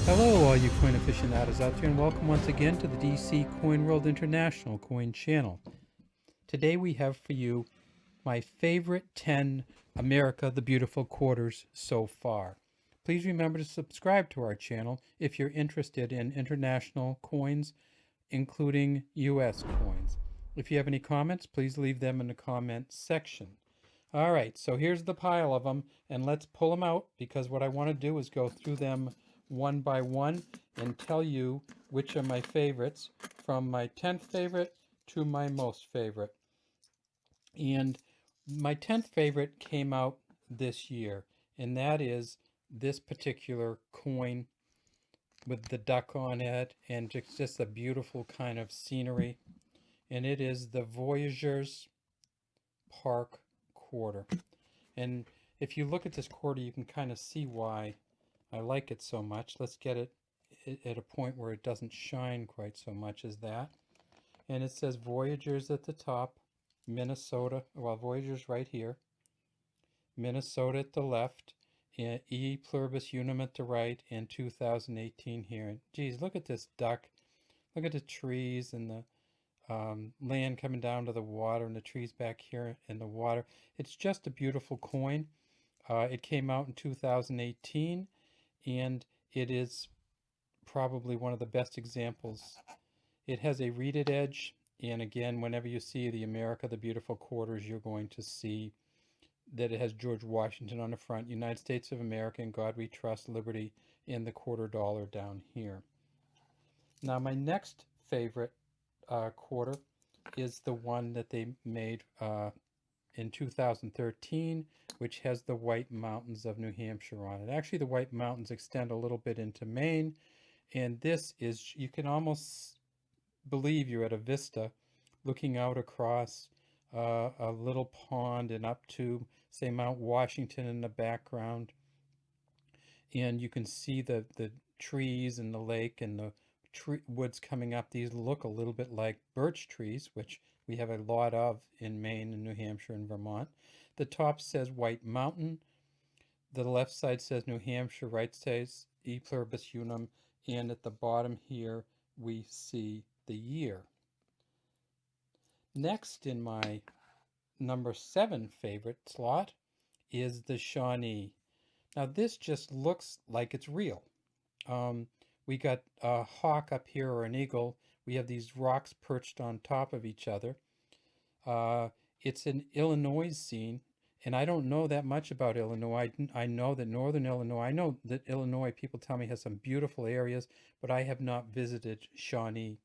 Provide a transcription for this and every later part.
Hello, all you coin aficionados out there, and welcome once again to the DC Coin World International Coin Channel. Today we have for you my favorite 10 America the Beautiful quarters so far. Please remember to subscribe to our channel if you're interested in international coins, including US coins. If you have any comments, please leave them in the comment section. All right, so here's the pile of them, and let's pull them out because what I want to do is go through them one by one and tell you which are my favorites, from my 10th favorite to my most favorite. And my 10th favorite came out this year, and that is this particular coin with the duck on it and just a beautiful kind of scenery. And it is the Voyageurs Park quarter. And if you look at this quarter, you can kind of see why I like it so much. Let's get it at a point where it doesn't shine quite so much as that. And it says Voyageurs at the top, Minnesota, well, Voyageurs right here, Minnesota at the left, and E Pluribus Unum at the right, and 2018 here. And geez, look at this duck. Look at the trees and the land coming down to the water and the trees back here in the water. It's just a beautiful coin. It came out in 2018, and it is probably one of the best examples. It has a reeded edge, and again, whenever you see the America the Beautiful quarters, you're going to see that it has George Washington on the front, United States of America, in God We Trust, Liberty, and the quarter dollar down here. Now, my next favorite quarter is the one that they made in 2013, which has the White Mountains of New Hampshire on it. Actually, the White Mountains extend a little bit into Maine, and this is, you can almost believe you're at a vista looking out across a little pond and up to, say, Mount Washington in the background. And you can see the trees and the lake and the woods coming up. These look a little bit like birch trees, which we have a lot of in Maine and New Hampshire and Vermont. The top says White Mountain. The left side says New Hampshire, right says E Pluribus Unum, and at the bottom here we see the year. Next in my number 7 favorite slot is the Shawnee. Now this just looks like it's real. We got a hawk up here, or an eagle. We have these rocks perched on top of each other. It's an Illinois scene, and I don't know that much about Illinois. I know that northern Illinois, I know that Illinois, people tell me, has some beautiful areas, but I have not visited Shawnee.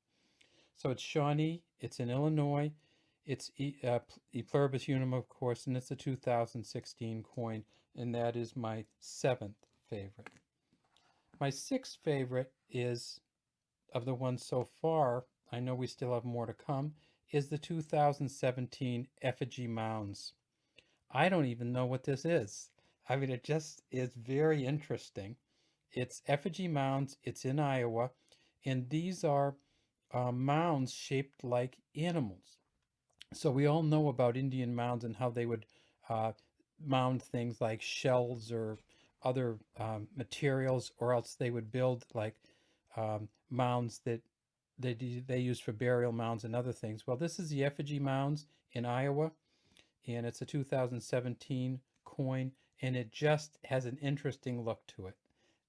So it's Shawnee, it's in Illinois, it's E Pluribus Unum, of course, and it's a 2016 coin, and that is my 7th favorite. My 6th favorite is, of the ones so far, I know we still have more to come, is the 2017 Effigy Mounds. I don't even know what this is. I mean, it just is very interesting. It's Effigy Mounds, it's in Iowa, and these are mounds shaped like animals. So we all know about Indian mounds and how they would mound things like shells or other materials, or else they would build like mounds that they use for burial mounds and other things. Well, this is the Effigy Mounds in Iowa, and it's a 2017 coin, and it just has an interesting look to it.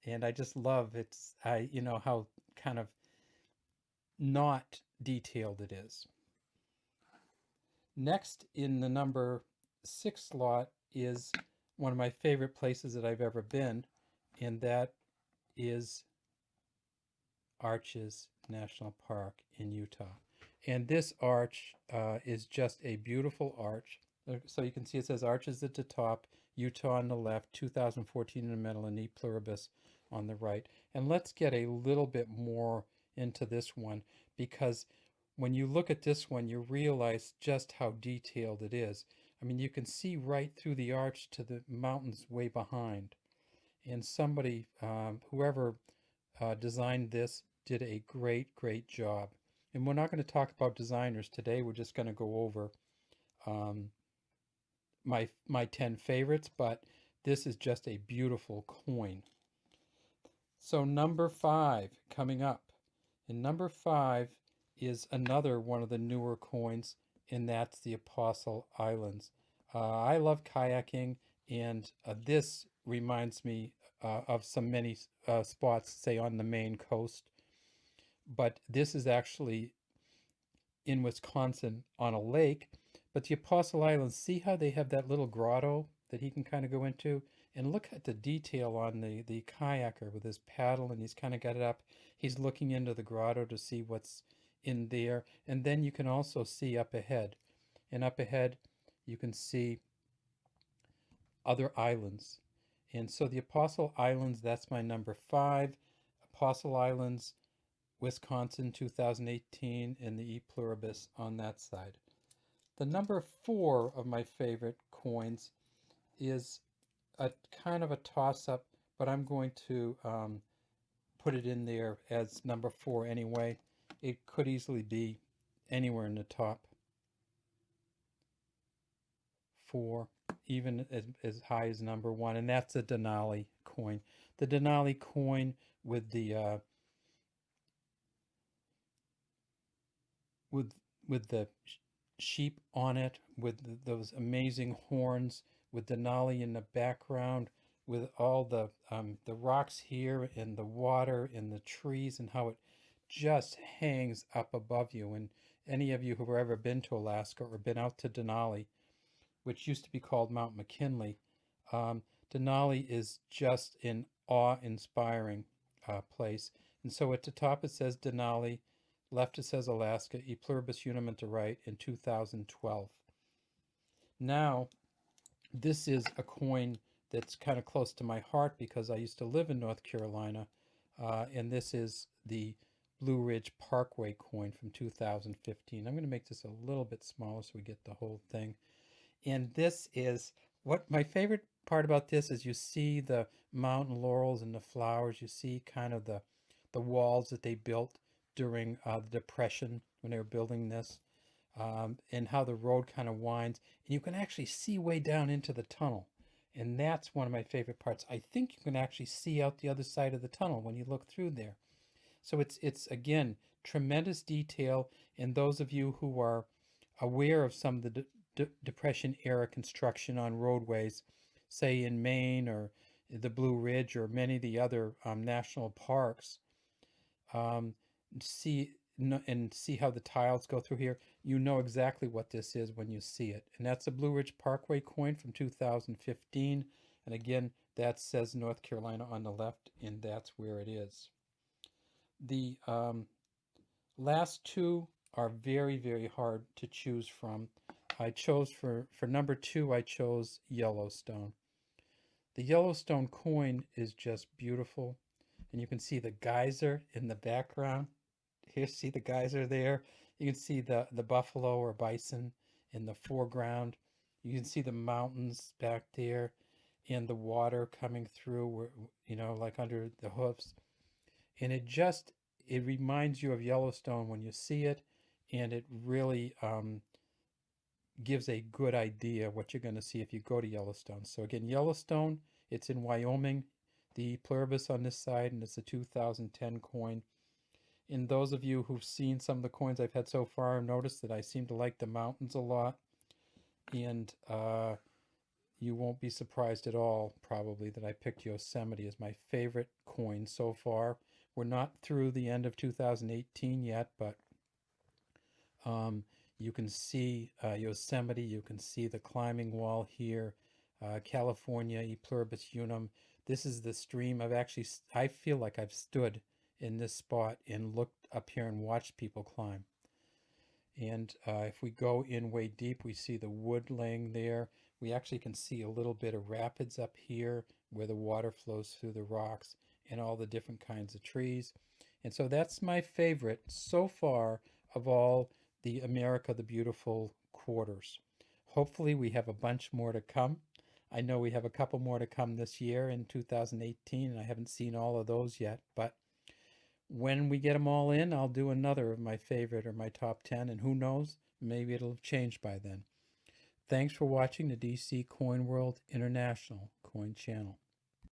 And I just love how kind of not detailed it is. Next in the number 6 slot is one of my favorite places that I've ever been, and that is Arches National Park in Utah. And this arch is just a beautiful arch. So you can see it says Arches at the top, Utah on the left, 2014 in the middle, and E Pluribus on the right. And let's get a little bit more into this one, because when you look at this one, you realize just how detailed it is. I mean, you can see right through the arch to the mountains way behind. And somebody, whoever designed this, did a great, great job. And we're not going to talk about designers today. We're just going to go over my 10 favorites, but this is just a beautiful coin. So number 5 coming up. And number 5 is another one of the newer coins, and that's the Apostle Islands. I love kayaking, and this reminds me of many spots, say on the Maine coast. But this is actually in Wisconsin on a lake. But the Apostle Islands, see how they have that little grotto that he can kind of go into? And look at the detail on the kayaker with his paddle, and he's kind of got it up. He's looking into the grotto to see what's in there. And then you can also see up ahead. And up ahead, you can see other islands. And so the Apostle Islands, that's my number 5. Apostle Islands, Wisconsin 2018, and the E Pluribus on that side. The number 4 of my favorite coins is a kind of a toss-up, but I'm going to put it in there as number 4 anyway. It could easily be anywhere in the top 4, even as high as number 1, and that's the Denali coin. The Denali coin with the with the sheep on it, with those amazing horns, with Denali in the background, with all the rocks here and the water and the trees, and how it just hangs up above you. And any of you who have ever been to Alaska or been out to Denali, which used to be called Mount McKinley, Denali is just an awe-inspiring place. And so at the top it says Denali, left it says Alaska, E Pluribus Unum, and to right in 2012. Now, this is a coin that's kind of close to my heart because I used to live in North Carolina, and this is the Blue Ridge Parkway coin from 2015. I'm going to make this a little bit smaller so we get the whole thing. And this is, what my favorite part about this is, you see the mountain laurels and the flowers. You see kind of the walls that they built during the Depression when they were building this, and how the road kind of winds, and you can actually see way down into the tunnel. And that's one of my favorite parts. I think you can actually see out the other side of the tunnel when you look through there. So it's again, tremendous detail. And those of you who are aware of some of the Depression era construction on roadways, say in Maine or the Blue Ridge or many of the other national parks, see how the tiles go through here, you know exactly what this is when you see it. And that's a Blue Ridge Parkway coin from 2015. And again, that says North Carolina on the left, and that's where it is. The last two are very, very hard to choose from. I chose for number 2, I chose Yellowstone. The Yellowstone coin is just beautiful. And you can see the geyser in the background. Here, see the geyser there. You can see the buffalo or bison in the foreground. You can see the mountains back there and the water coming through, where, you know, like under the hoofs. And it reminds you of Yellowstone when you see it, and it really gives a good idea what you're going to see if you go to Yellowstone. So again, Yellowstone, it's in Wyoming, the pluribus on this side, and it's a 2010 coin. And those of you who've seen some of the coins I've had so far notice that I seem to like the mountains a lot. And you won't be surprised at all, probably, that I picked Yosemite as my favorite coin so far. We're not through the end of 2018 yet, but you can see Yosemite, you can see the climbing wall here, California, E Pluribus Unum. This is the stream. I feel like I've stood in this spot and looked up here and watched people climb. And if we go in way deep, we see the wood laying there. We actually can see a little bit of rapids up here where the water flows through the rocks, and all the different kinds of trees. And so that's my favorite so far of all the America the Beautiful quarters. Hopefully we have a bunch more to come. I know we have a couple more to come this year in 2018, and I haven't seen all of those yet, but when we get them all in, I'll do another of my favorite or my top 10, and who knows, maybe it'll have changed by then. Thanks for watching the DC Coin World International Coin Channel.